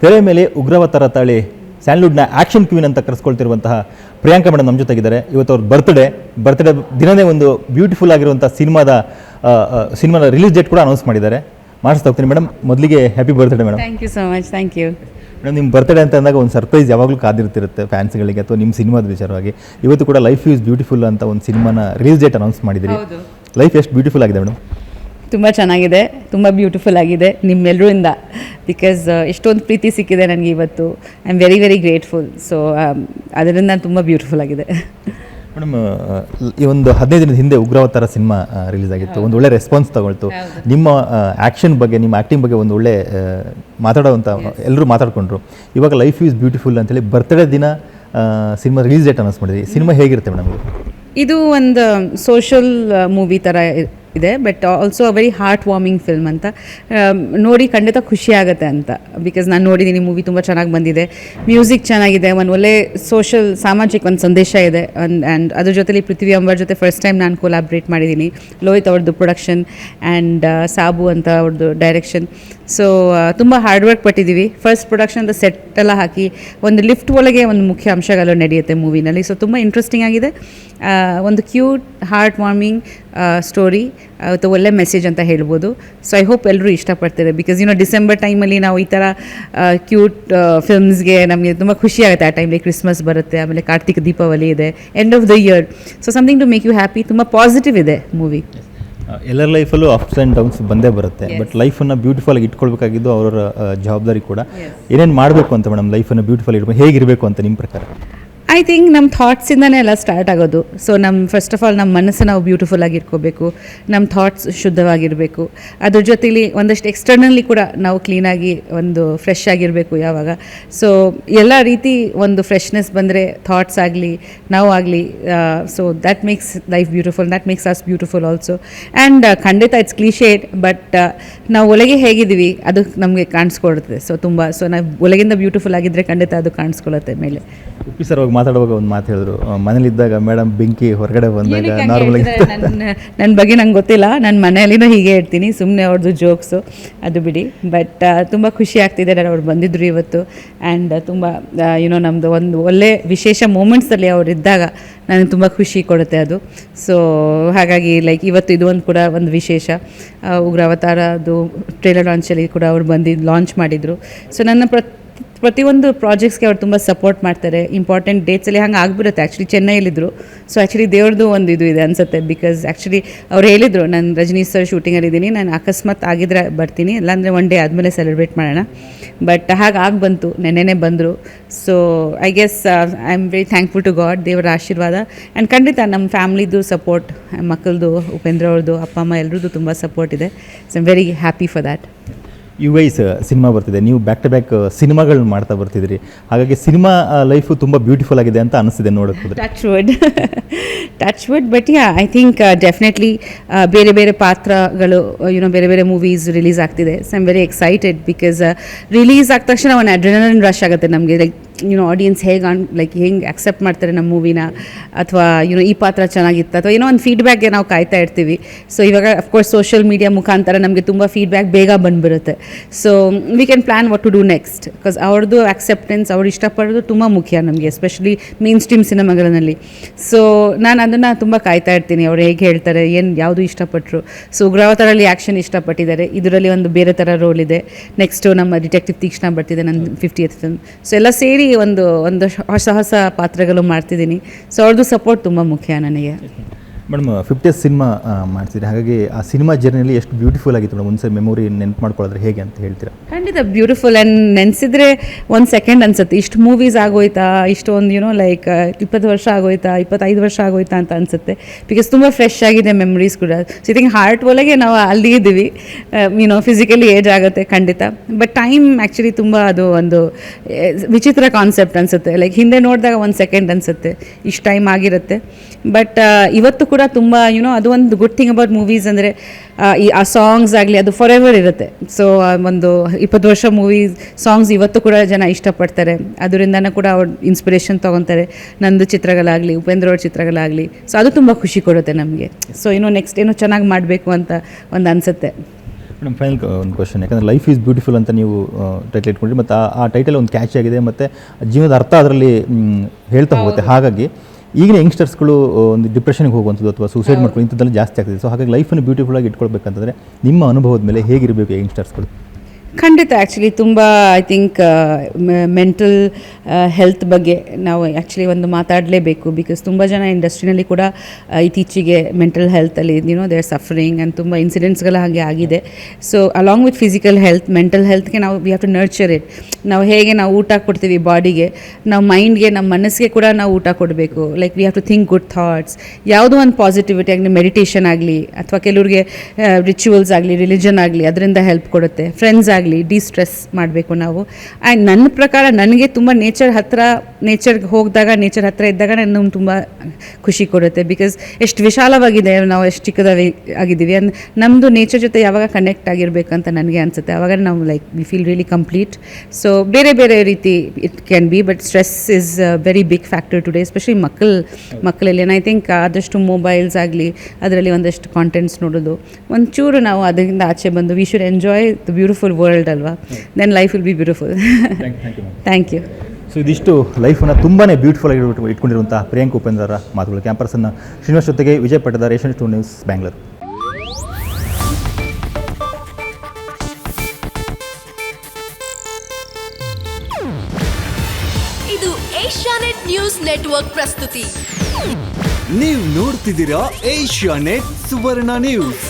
ತೆರೆ ಮೇಲೆ ಉಗ್ರವತಾರ ತಾಳಿ ಸ್ಯಾಂಡ್ಲ್ವುಡ್ನ ಆ್ಯಕ್ಷನ್ ಕ್ವೀನ್ ಅಂತ ಕರೆಸ್ಕೊಳ್ತಿರುವಂತಹ ಪ್ರಿಯಾಂಕಾ ಮೇಡಮ್ ನಮ್ಮ ಜೊತೆಗಿದ್ದಾರೆ. ಇವತ್ತು ಅವ್ರ ಬರ್ತ್ಡೇ ದಿನವೇ ಒಂದು ಬ್ಯೂಟಿಫುಲ್ ಆಗಿರುವಂಥ ಸಿನಿಮಾದ ರಿಲೀಸ್ ಡೇಟ್ ಕೂಡ ಅನೌನ್ಸ್ ಮಾಡಿದ್ದಾರೆ. ಮಾಡಿಸ್ತಾ ಹೋಗ್ತೀನಿ ಮೇಡಮ್. ಮೊದಲಿಗೆ happy birthday madam. Thank you so much. Thank you madam. ನಿಮ್ಮ ಬರ್ತ್ಡೇ ಅಂತ ಅಂದಾಗ ಒಂದು ಸರ್ಪ್ರೈಸ್ ಯಾವಾಗಲೂ ಕಾದಿರ್ತಿರುತ್ತೆ ಫ್ಯಾನ್ಸ್ಗಳಿಗೆ ಅಥವಾ ನಿಮ್ಮ ಸಿನಿಮಾದ ವಿಚಾರವಾಗಿ. ಇವತ್ತು ಕೂಡ ಲೈಫ್ ಈಸ್ ಬ್ಯೂಟಿಫುಲ್ ಅಂತ ಒಂದು ಸಿನಿಮಾನ ರಿಲೀಸ್ ಡೇಟ್ ಅನೌನ್ಸ್ ಮಾಡಿದ್ದೀರಿ. ಲೈಫ್ ಎಷ್ಟು ಬ್ಯೂಟಿಫುಲ್ ಆಗಿದೆ ಮೇಡಮ್? ತುಂಬ ಚೆನ್ನಾಗಿದೆ, ತುಂಬ ಬ್ಯೂಟಿಫುಲ್ ಆಗಿದೆ ನಿಮ್ಮೆಲ್ಲರಿಂದ. ಬಿಕಾಸ್ ಎಷ್ಟೊಂದು ಪ್ರೀತಿ ಸಿಕ್ಕಿದೆ ನನಗೆ ಇವತ್ತು. I am very very grateful. So ಅದರಿಂದ ತುಂಬ ಬ್ಯೂಟಿಫುಲ್ ಆಗಿದೆ ಮೇಡಮ್. ಈ ಒಂದು 15 ದಿನದ ಹಿಂದೆ ಉಗ್ರವತಾರ ಸಿನಿಮಾ ರಿಲೀಸ್ ಆಗಿತ್ತು. ಒಂದು ಒಳ್ಳೆ ರೆಸ್ಪಾನ್ಸ್ ತಗೊಳ್ತು. ನಿಮ್ಮ ಆ್ಯಕ್ಷನ್ ಬಗ್ಗೆ, ನಿಮ್ಮ ಆ್ಯಕ್ಟಿಂಗ್ ಬಗ್ಗೆ ಒಂದು ಒಳ್ಳೆ ಮಾತಾಡೋವಂಥ ಎಲ್ಲರೂ ಮಾತಾಡ್ಕೊಂಡ್ರು. ಇವಾಗ ಲೈಫ್ ಈಸ್ ಬ್ಯೂಟಿಫುಲ್ ಅಂತೇಳಿ ಬರ್ತ್ಡೇ ದಿನ ಸಿನಿಮಾ ರಿಲೀಸ್ ಡೇಟ್ ಅನೌನ್ಸ್ ಮಾಡಿದ್ವಿ. ಸಿನಿಮಾ ಹೇಗಿರುತ್ತೆ ಮೇಡಮ್? ಇದು ಒಂದು ಸೋಷಲ್ ಮೂವಿ ಥರ ಇದೆ, but also a very heart warming film ಅಂತ. ನೋಡಿ ಖಂಡಿತ ಖುಷಿ ಆಗುತ್ತೆ ಅಂತ. ಬಿಕಾಸ್ ನಾನು ನೋಡಿದ್ದೀನಿ, ಮೂವಿ ತುಂಬ ಚೆನ್ನಾಗಿ ಬಂದಿದೆ, ಮ್ಯೂಸಿಕ್ ಚೆನ್ನಾಗಿದೆ, ಒಂದು ಒಳ್ಳೆ ಸಾಮಾಜಿಕ ಒಂದು ಸಂದೇಶ ಇದೆ. ಆ್ಯಂಡ್ ಅದ್ರ ಜೊತೆಲಿ ಪೃಥ್ವಿ ಅಂಬರ್ ಜೊತೆ ಫಸ್ಟ್ ಟೈಮ್ ನಾನು ಕೊಲಾಬ್ರೇಟ್ ಮಾಡಿದ್ದೀನಿ. ಲೋಹಿತ್ ಅವ್ರದ್ದು ಪ್ರೊಡಕ್ಷನ್ ಆ್ಯಂಡ್ ಸಾಬು ಅಂತ ಅವ್ರದ್ದು ಡೈರೆಕ್ಷನ್. ಸೊ ತುಂಬ ಹಾರ್ಡ್ ವರ್ಕ್ ಪಟ್ಟಿದ್ದೀವಿ. ಫಸ್ಟ್ ಪ್ರೊಡಕ್ಷನ್ದು ಸೆಟ್ ಎಲ್ಲ ಹಾಕಿ ಒಂದು ಲಿಫ್ಟ್ ಒಳಗೆ ಒಂದು ಮುಖ್ಯ ಅಂಶಗಳು ನಡೆಯುತ್ತೆ ಮೂವಿನಲ್ಲಿ. ಸೊ ತುಂಬ ಇಂಟ್ರೆಸ್ಟಿಂಗ್ ಆಗಿದೆ. ಒಂದು ಕ್ಯೂಟ್ ಹಾರ್ಟ್ ವಾರ್ಮಿಂಗ್ ಸ್ಟೋರಿ, ಅಥವಾ ಒಳ್ಳೆ ಮೆಸೇಜ್ ಅಂತ ಹೇಳ್ಬೋದು. ಸೊ ಐ ಹೋಪ್ ಎಲ್ಲರೂ ಇಷ್ಟಪಡ್ತಾರೆ. ಬಿಕಾಸ್ ಡಿಸೆಂಬರ್ ಟೈಮಲ್ಲಿ ನಾವು ಈ ಥರ ಕ್ಯೂಟ್ ಫಿಲ್ಮ್ಸ್ಗೆ ನಮಗೆ ತುಂಬ ಖುಷಿ ಆಗುತ್ತೆ. ಆ ಟೈಮಲ್ಲಿ ಕ್ರಿಸ್ಮಸ್ ಬರುತ್ತೆ, ಆಮೇಲೆ ಕಾರ್ತಿಕ್ ದೀಪಾವಳಿ ಇದೆ, end of the year. So something to make you happy. ತುಂಬ ಪಾಸಿಟಿವ್ ಇದೆ ಮೂವಿ. ಎಲ್ಲರ ಲೈಫಲ್ಲೂ ಅಪ್ಸ್ ಆ್ಯಂಡ್ ಡೌನ್ಸ್ ಬಂದೇ ಬರುತ್ತೆ. ಬಟ್ ಲೈಫನ್ನು ಬ್ಯೂಟಿಫುಲ್ ಆಗಿ ಇಟ್ಕೊಳ್ಬೇಕಾಗಿದ್ದು ಅವರ ಜವಾಬ್ದಾರಿ ಕೂಡ. ಏನೇನು ಮಾಡಬೇಕು ಅಂತ ಮೇಡಮ್ ಲೈಫನ್ನು ಬ್ಯೂಟಿಫುಲ್ ಇಟ್ಕೊಂಡು ಹೇಗಿರಬೇಕು ಅಂತ ನಿಮ್ಮ ಪ್ರಕಾರ? ಐ ಥಿಂಕ್ ನಮ್ಮ ಥಾಟ್ಸಿಂದನೇ ಎಲ್ಲ ಸ್ಟಾರ್ಟ್ ಆಗೋದು. ಸೊ ಫಸ್ಟ್ ಆಫ್ ಆಲ್ ನಮ್ಮ ಮನಸ್ಸು ನಾವು ಬ್ಯೂಟಿಫುಲ್ ಆಗಿಟ್ಕೋಬೇಕು, ನಮ್ಮ ಥಾಟ್ಸ್ ಶುದ್ಧವಾಗಿರಬೇಕು. ಅದ್ರ ಜೊತೆಲಿ ಒಂದಷ್ಟು ಎಕ್ಸ್ಟರ್ನಲಿ ಕೂಡ ನಾವು ಕ್ಲೀನಾಗಿ ಒಂದು ಫ್ರೆಶ್ ಆಗಿರಬೇಕು ಯಾವಾಗ. ಸೊ ಎಲ್ಲ ರೀತಿ ಒಂದು ಫ್ರೆಶ್ನೆಸ್ ಬಂದರೆ ಥಾಟ್ಸ್ ಆಗಲಿ ನಾವು ಆಗಲಿ. So that makes life beautiful, that makes us beautiful also. And ಖಂಡಿತ ಇಟ್ಸ್ ಕ್ಲೀಶೇಡ್, ಬಟ್ ನಾವು ಒಳಗೆ ಹೇಗಿದ್ದೀವಿ ಅದು ನಮಗೆ ಕಾಣಿಸ್ಕೊಡುತ್ತೆ. ಸೊ ನಾವು ಒಳಗಿಂದ ಬ್ಯೂಟಿಫುಲ್ ಆಗಿದ್ದರೆ ಖಂಡಿತ ಅದು ಕಾಣಿಸ್ಕೊಳ್ಳುತ್ತೆ ಮೇಲೆ. ಉಪ್ಪಿ ಸರ್ ಹೋಗಿ ಮಾತಾಡುವಾಗ ಒಂದು ಮಾತು ಹೇಳಿದ್ರು, ಮನೇಲಿದ್ದಾಗ ಮೇಡಮ್ ಬೆಂಕಿ, ಹೊರಗಡೆ ಬಂದಾಗ ನಾರ್ಮಲ್. ನನ್ನ ಬಗ್ಗೆ ನಂಗೆ ಗೊತ್ತಿಲ್ಲ, ನನ್ನ ಮನೆಯಲ್ಲಿನೂ ಹೀಗೆ ಇರ್ತೀನಿ, ಸುಮ್ಮನೆ ಅವ್ರದ್ದು ಜೋಕ್ಸು, ಅದು ಬಿಡಿ. ಬಟ್ ತುಂಬ ಖುಷಿ ಆಗ್ತಿದೆ ಅವ್ರು ಬಂದಿದ್ದರು ಇವತ್ತು. ಆ್ಯಂಡ್ ತುಂಬ ನಮ್ಮದು ಒಂದು ಒಳ್ಳೆ ವಿಶೇಷ ಮೂಮೆಂಟ್ಸಲ್ಲಿ ಅವ್ರು ಇದ್ದಾಗ ನನಗೆ ತುಂಬ ಖುಷಿ ಕೊಡುತ್ತೆ ಅದು. ಸೊ ಹಾಗಾಗಿ ಇವತ್ತು ಇದು ಒಂದು ಕೂಡ ಒಂದು ವಿಶೇಷ. ಉಗ್ರಾವತಾರದು ಟ್ರೇಲರ್ ಲಾಂಚಲ್ಲಿ ಕೂಡ ಅವ್ರು ಬಂದು ಲಾಂಚ್ ಮಾಡಿದರು. ಸೊ ನನ್ನ ಪ್ರತಿಯೊಂದು ಪ್ರಾಜೆಕ್ಟ್ಸ್ಗೆ ಅವ್ರು ತುಂಬ ಸಪೋರ್ಟ್ ಮಾಡ್ತಾರೆ. ಇಂಪಾರ್ಟೆಂಟ್ ಡೇಟ್ಸಲ್ಲಿ ಹಂಗೆ ಆಗಿಬಿಡುತ್ತೆ. ಆ್ಯಕ್ಚುಲಿ ಚೆನ್ನೈಲಿದ್ದರು. ಸೊ ಆ್ಯಕ್ಚುಲಿ ದೇವ್ರದ್ದು ಒಂದು ಇದು ಇದೆ ಅನಿಸುತ್ತೆ. ಬಿಕಾಸ್ ಆ್ಯಕ್ಚುಲಿ ಅವ್ರು ಹೇಳಿದರು, ನಾನು ರಜನಿ ಸರ್ ಶೂಟಿಂಗಲ್ಲಿದ್ದೀನಿ, ನಾನು ಅಕಸ್ಮಾತ್ ಆಗಿದ್ರೆ ಬರ್ತೀನಿ, ಇಲ್ಲಾಂದರೆ ಒನ್ ಡೇ ಆದಮೇಲೆ ಸೆಲೆಬ್ರೇಟ್ ಮಾಡೋಣ. ಬಟ್ ಹಾಗೆ ಬಂತು, ನೆನ್ನೆನೇ ಬಂದರು. So I guess I am very thankful to God, ದೇವರ ಆಶೀರ್ವಾದ. ಆ್ಯಂಡ್ ಖಂಡಿತ ನಮ್ಮ ಫ್ಯಾಮ್ಲಿದು ಸಪೋರ್ಟ್, ಮಕ್ಕಳದು, ಉಪೇಂದ್ರ ಅವ್ರದ್ದು ಅಪ್ಪ ಅಮ್ಮ ಎಲ್ಲರದ್ದು ತುಂಬ ಸಪೋರ್ಟ್ ಇದೆ. So I am very happy for that. US cinema ಬರ್ತಿದೆ, ನೀವು ಬ್ಯಾಕ್ ಟು ಬ್ಯಾಕ್ ಸಿನಿಮಾಗಳನ್ನ ಮಾಡ್ತಾ ಬರ್ತಿದ್ರಿ. ಹಾಗಾಗಿ ಸಿನಿಮಾ ಲೈಫು ತುಂಬ ಬ್ಯೂಟಿಫುಲ್ ಆಗಿದೆ ಅಂತ ಅನಿಸ್ತಿದೆ ನೋಡೋಕ್ಕೆ. Touch wood. But I think definitely ಬೇರೆ ಬೇರೆ ಪಾತ್ರಗಳು ಬೇರೆ ಬೇರೆ ಮೂವೀಸ್ ರಿಲೀಸ್ ಆಗ್ತಿದೆ. So I am very excited. Because release ಆದ ತಕ್ಷಣ ಒಂದು ಅಡ್ರಿನಲಿನ್ ರಶ್ ಆಗುತ್ತೆ ನಮಗೆ. ಆಡಿಯನ್ಸ್ ಹೆಂಗೆ ಅಕ್ಸೆಪ್ಟ್ ಮಾಡ್ತಾರೆ ನಮ್ಮ ಮೂವಿನ, ಅಥವಾ ಈ ಪಾತ್ರ ಚೆನ್ನಾಗಿತ್ತು, ಅಥವಾ ಒಂದು ಫೀಡ್ಬ್ಯಾಕ್ಗೆ ನಾವು ಕಾಯ್ತಾ ಇರ್ತೀವಿ. ಸೊ ಇವಾಗ ಅಫ್ಕೋರ್ಸ್ ಸೋಷಿಯಲ್ ಮೀಡಿಯಾ ಮುಖಾಂತರ ನಮಗೆ ತುಂಬ ಫೀಡ್ಬ್ಯಾಕ್ ಬೇಗ ಬಂದುಬಿಡುತ್ತೆ. So we can plan what to do next. Because ಅವ್ರದ್ದು ಆಕ್ಸೆಪ್ಟೆನ್ಸ್, ಅವ್ರು ಇಷ್ಟಪಡೋದು ತುಂಬ ಮುಖ್ಯ ನಮಗೆ, ಎಸ್ಪೆಷಲಿ ಮೇನ್ ಸ್ಟ್ರೀಮ್ ಸಿನಿಮಾಗಳಲ್ಲಿ. ಸೊ ನಾನು ಅದನ್ನು ತುಂಬ ಕಾಯ್ತಾ ಇರ್ತೀನಿ, ಅವ್ರು ಹೇಗೆ ಹೇಳ್ತಾರೆ, ಯಾವುದು ಇಷ್ಟಪಟ್ಟರು. ಸೊ ಉಗ್ರಾವತಾರಲ್ಲಿ ಆ್ಯಕ್ಷನ್ ಇಷ್ಟಪಟ್ಟಿದ್ದಾರೆ, ಇದರಲ್ಲಿ ಒಂದು ಬೇರೆ ಥರ ರೋಲ್ ಇದೆ. ನೆಕ್ಸ್ಟು ನಮ್ಮ ಡಿಟೆಕ್ಟಿವ್ ತೀಕ್ಷ್ಣ ಬರ್ತಿದೆ, ನನ್ನ 50th ಫಿಲ್ಮ್. ಸೊ ಎಲ್ಲ ಸೇರಿ ಒಂದು ಹೊಸ ಪಾತ್ರಗಳು ಮಾಡ್ತಿದ್ದೀನಿ. ಸೊ ಅವ್ರದ್ದು ಸಪೋರ್ಟ್ ತುಂಬ ಮುಖ್ಯ ನನಗೆ. ಮೇಡಮ್ 50th ಸಿನಿಮಾ ಮಾಡ್ತಿದ್ದೀರಿ, ಹಾಗಾಗಿ ಆ ಸಿನಿಮಾ ಜರ್ನಿಯಲ್ಲಿ ಎಷ್ಟು ಬ್ಯೂಟಿಫುಲ್ ಆಗಿತ್ತು ಮೇಡಮ್? ಒಂದು ಸರಿ ಮೆಮೊರಿ ನೆನ್ಪು ಮಾಡ್ಕೊಳ್ಳೋದ್ರೆ ಹೇಗೆ ಅಂತ ಹೇಳ್ತೀರಾ? ಖಂಡಿತ ಬ್ಯೂಟಿಫುಲ್. ಆ್ಯಂಡ್ ನೆನೆಸಿದ್ರೆ ಒಂದು ಸೆಕೆಂಡ್ ಅನ್ಸುತ್ತೆ, ಇಷ್ಟು ಮೂವೀಸ್ ಆಗೋಯ್ತಾ, ಇಷ್ಟೊಂದು 20 ವರ್ಷ ಆಗೋಯ್ತಾ, 25 ವರ್ಷ ಆಗೋಯ್ತಾ ಅಂತ ಅನಿಸುತ್ತೆ. ಬಿಕಾಸ್ ತುಂಬ ಫ್ರೆಶ್ ಆಗಿದೆ ಮೆಮೊರೀಸ್ ಕೂಡ. ಸೊ ಐ ಥಿಂಕ್ ಹಾರ್ಟ್ ಒಳಗೆ ನಾವು ಅಲ್ಲಿ ಇದ್ದೀವಿ. ಫಿಸಿಕಲಿ ಏಜ್ ಆಗುತ್ತೆ ಖಂಡಿತ. ಬಟ್ ಟೈಮ್ ಆ್ಯಕ್ಚುಲಿ ತುಂಬ ಅದು ಒಂದು ವಿಚಿತ್ರ ಕಾನ್ಸೆಪ್ಟ್ ಅನಿಸುತ್ತೆ. ಹಿಂದೆ ನೋಡಿದಾಗ ಒಂದು ಸೆಕೆಂಡ್ ಅನಿಸುತ್ತೆ, ಇಷ್ಟು ಟೈಮ್ ಆಗಿರುತ್ತೆ. ಬಟ್ ಇವತ್ತು ಕೂಡ ತುಂಬ ಅದು ಒಂದು ಗುಡ್ ಥಿಂಗ್ ಅಬೌಟ್ ಮೂವೀಸ್ ಅಂದರೆ ಆ ಸಾಂಗ್ಸ್ ಆಗಲಿ ಅದು ಫಾರ್ ಎವರ್ ಇರುತ್ತೆ. ಸೊ ಒಂದು 20 ವರ್ಷ ಮೂವಿ ಸಾಂಗ್ಸ್ ಇವತ್ತು ಕೂಡ ಜನ ಇಷ್ಟಪಡ್ತಾರೆ. ಅದರಿಂದನೂ ಕೂಡ ಅವ್ರು ಇನ್ಸ್ಪಿರೇಷನ್ ತೊಗೊತಾರೆ. ನಂದು ಚಿತ್ರಗಳಾಗಲಿ, ಉಪೇಂದ್ರ ಅವ್ರ ಚಿತ್ರಗಳಾಗಲಿ. ಸೊ ಅದು ತುಂಬ ಖುಷಿ ಕೊಡುತ್ತೆ ನಮಗೆ. ಸೊ ನೆಕ್ಸ್ಟ್ ಚೆನ್ನಾಗಿ ಮಾಡಬೇಕು ಅಂತ ಒಂದು ಅನಿಸುತ್ತೆ. ಮೇಡಮ್ ಫೈನಲ್ ಒಂದು ಕ್ವಶನ್, ಯಾಕಂದರೆ ಲೈಫ್ ಈಸ್ ಬ್ಯೂಟಿಫುಲ್ ಅಂತ ನೀವು ಟೈಟಲ್ ಇಟ್ಕೊಂಡ್ರಿ, ಮತ್ತು ಆ ಟೈಟಲ್ ಒಂದು ಕ್ಯಾಚ್ ಆಗಿದೆ, ಮತ್ತು ಜೀವನದ ಅರ್ಥ ಅದರಲ್ಲಿ ಹೇಳ್ತಾ ಹೋಗುತ್ತೆ. ಹಾಗಾಗಿ ಈಗಿನ ಯಂಗ್ಸ್ಟರ್ಸ್ಗಳು ಒಂದು ಡಿಪ್ರೆಷನ್ಗೆ ಹೋಗುವಂಥದ್ದು ಅಥವಾ ಸೂಸೈಡ್ ಮಾಡ್ಕೊಂಡು ಇಂಥದ್ದೆಲ್ಲ ಜಾಸ್ತಿ ಆಗ್ತಿದೆ. ಸೊ ಹಾಗಾಗಿ ಲೈಫನ್ನು ಬ್ಯೂಟಿಫುಲ್ ಆಗಿ ಇಟ್ಕೊಳ್ಬೇಕಂತಂದರೆ ನಿಮ್ಮ ಅನುಭವದ ಮೇಲೆ ಹೇಗಿರಬೇಕು ಯಂಗ್ಸ್ಟರ್ಸ್ಗಳು? ಖಂಡಿತ ಆ್ಯಕ್ಚುಲಿ ತುಂಬ ಐ ಥಿಂಕ್ ಮೆಂಟಲ್ ಹೆಲ್ತ್ ಬಗ್ಗೆ ನಾವು ಆ್ಯಕ್ಚುಲಿ ಒಂದು ಮಾತಾಡಲೇಬೇಕು. ಬಿಕಾಸ್ ತುಂಬ ಜನ ಇಂಡಸ್ಟ್ರಿನಲ್ಲಿ ಕೂಡ ಇತ್ತೀಚೆಗೆ ಮೆಂಟಲ್ ಹೆಲ್ತಲ್ಲಿ ದೇ ಆರ್ ಸಫರಿಂಗ್ ಆ್ಯಂಡ್ ತುಂಬ ಇನ್ಸಿಡೆಂಟ್ಸ್ಗಳು ಹಾಗೆ ಆಗಿದೆ. So along with physical health, mental ಹೆಲ್ತ್ಗೆ ನಾವು we have to nurture it. ನಾವು ಹೇಗೆ ನಾವು ಊಟ ಕೊಡ್ತೀವಿ ಬಾಡಿಗೆ, ನಾವು ಮೈಂಡ್ಗೆ, ನಮ್ಮ ಮನಸ್ಸಿಗೆ ಕೂಡ ನಾವು ಊಟ ಕೊಡಬೇಕು. Like we have to think good thoughts. ಯಾವುದೋ ಒಂದು ಪಾಸಿಟಿವಿಟಿ ಆಗಲಿ, ಮೆಡಿಟೇಷನ್ ಆಗಲಿ, ಅಥವಾ ಕೆಲವ್ರಿಗೆ ರಿಚುವಲ್ಸ್ ಆಗಲಿ, ರಿಲಿಜನ್ ಆಗಲಿ, ಅದರಿಂದ ಹೆಲ್ಪ್ ಕೊಡುತ್ತೆ. ಫ್ರೆಂಡ್ಸ್ ಆಗಲಿ, ಡಿಸ್ಟ್ರೆಸ್ ಮಾಡಬೇಕು ನಾವು. ಆ್ಯಂಡ್ ನನ್ನ ಪ್ರಕಾರ ನನಗೆ ತುಂಬ ನೇಚರ್ಗೆ ಹೋಗಿದಾಗ, ನೇಚರ್ ಹತ್ತಿರ ಇದ್ದಾಗ ನನಗೆ ತುಂಬ ಖುಷಿ ಕೊಡುತ್ತೆ. ಬಿಕಾಸ್ ಎಷ್ಟು ವಿಶಾಲವಾಗಿದೆ, ನಾವು ಎಷ್ಟು ಚಿಕ್ಕದಾಗಿದ್ದೀವಿ ಅಂದ್ ನಮ್ಮದು ನೇಚರ್ ಜೊತೆ ಯಾವಾಗ ಕನೆಕ್ಟ್ ಆಗಿರಬೇಕಂತ ನನಗೆ ಅನಿಸುತ್ತೆ. ಆವಾಗ ನಾವು like we feel really complete. So ಬೇರೆ ಬೇರೆ ರೀತಿ it can be, but stress is very big factor today, especially ಮಕ್ಕಳಲ್ಲಿ. ಆ್ಯಂಡ್ ಐ ಥಿಂಕ್ ಆದಷ್ಟು ಮೊಬೈಲ್ಸ್ ಆಗಲಿ, ಅದರಲ್ಲಿ ಒಂದಷ್ಟು ಕಾಂಟೆಂಟ್ಸ್ ನೋಡೋದು, ಒಂಚೂರು ನಾವು ಅದರಿಂದ ಆಚೆ ಬಂದು we should enjoy the beautiful world ಅಲ್ವಾ, then life will be beautiful. Thank you. So ಇದಿಷ್ಟು ಲೈಫನ್ನು ತುಂಬಾ ಬ್ಯೂಟಿಫುಲ್ ಆಗಿ ಇಟ್ಕೊಂಡಿರುವಂಥ ಪ್ರಿಯಾಂಕ್ ಉಪೇಂದ್ರ ಮಾತುಗಳು. ಕ್ಯಾಂಪರ್ಸನ್ನು ಶ್ರೀನಿವಾಸ್ ಜೊತೆಗೆ ವಿಜಯ್ ಪಟ್ಟದ, ಏಷ್ಯನ್ 2 ನ್ಯೂಸ್, ಬ್ಯಾಂಗ್ಳೂರು. ಇದು ಏಷ್ಯಾನೆಟ್ ನ್ಯೂಸ್ ನೆಟ್ವರ್ಕ್ ಪ್ರಸ್ತುತಿ. ನೀವು ನೋಡ್ತಿದ್ದೀರಾ ಏಷ್ಯಾನೆಟ್ ಸುವರ್ಣ ನ್ಯೂಸ್.